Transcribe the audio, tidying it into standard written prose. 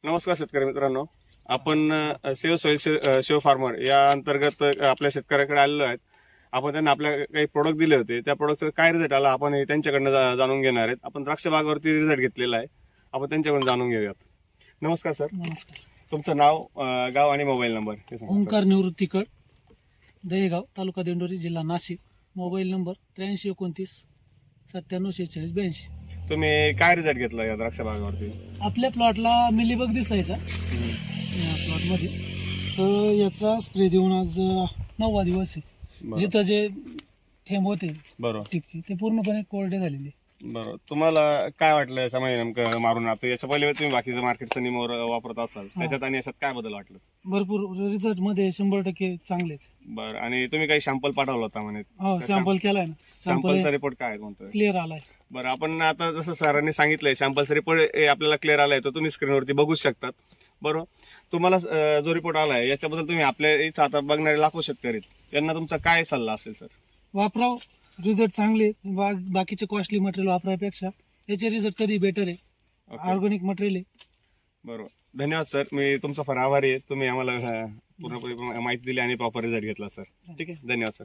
नमस्कार शेतकरी मित्रांनो, आपण सेव सॉइल शेव फार्मर या अंतर्गत आपल्या शेतकऱ्याकडे आलेलो आहेत. आपण त्यांना आपल्या काही प्रोडक्ट दिले होते, त्या प्रोडक्टचा काय रिझल्ट आला आपण हे त्यांच्याकडनं जाणून घेणार आहेत. आपण द्राक्ष बागावरती रिझल्ट घेतलेला आहे, आपण त्यांच्याकडून जाणून घेऊयात. नमस्कार सर. नमस्कार. तुमचं नाव, गाव आणि मोबाईल नंबर हे सांगा. ओंकार निवृत्ती कड, दहेगाव, तालुका दिंडोरी, जिल्हा नाशिक. Mobile number 8329 9746 82. तुम्ही काय रिझल्ट घेतला या द्राक्ष बागावरती? आपल्या प्लॉटला मिलीबग दिसायचा या प्लॉटमध्ये, तर याचा स्प्रे देऊन आज 9वा दिवस आहे. जिथं जे थेंब होते बरोबर टिपके ते पूर्णपणे कोरडे झालेले. बरोबर. तुम्हाला काय वाटलं याचा म्हणजे नेमकं मारून? आता याच्या पहिले तुम्ही बाकीचं मार्केटचं निमोर वापरत असाल, त्याच्यात आणि याच्यात काय बदल वाटलं? भरपूर रिझल्ट मध्ये 100% चांगलेच. बरं, आणि तुम्ही काही सॅम्पल पाठवला होता म्हणे? हो, सॅम्पल केलाय ना. सॅम्पलचा रिपोर्ट काय म्हणतोय? क्लिअर आलाय. बरं, आपण आता जसं सरांनी सांगितलंय सॅम्पलचा रिपोर्ट आपल्याला क्लिअर आलाय, तो तुम्ही स्क्रीनवरती बघू शकतात. बरोबर. तुम्हाला जो रिपोर्ट आलाय याच्याबद्दल तुम्ही आपल्या इथं आता बघणारे लाखो शेतकरी यांना तुमचा काय सल्ला असेल सर? वापराव, रिझल्ट चांगले. बाकीचे कॉस्टली मटेरियल वापरायपेक्षा याचे रिझल्ट कधी बेटर आहे. ऑर्गॅनिक मटेरियल आहे. बरोबर. धन्यवाद सर, मी तुमचा फार आभारी आहे. तुम्ही आम्हाला पूर्णपणे माहिती दिली आणि प्रॉपर रिझल्ट घेतला सर. ठीक आहे, धन्यवाद सर.